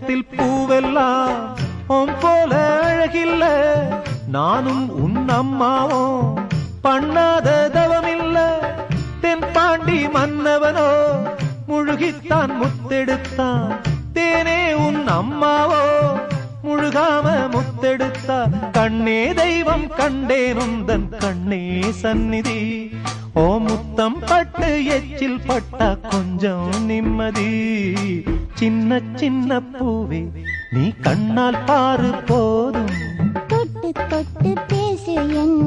உலகத்தில் பூவெல்லாம் உன் போல அழகில்ல. நானும் உன் அம்மாவும் பண்ணாத தவமில்ல. தென்பாண்டி மன்னவனோ முழுகித்தான் முத்தெடுத்தான். தேனே உன் அம்மாவோ முழுகாம முத்தெடுத்தா. கண்ணே தெய்வம் கண்டேன் உந்தன் கண்ணே சந்நிதி. ஓ முத்தம் பட்டு எச்சில் பட்டா கொஞ்சம் நிம்மதி. சின்ன சின்ன பூவே நீ கண்ணால் பாரு போதும். தொட்டு தொட்டு பேசு என்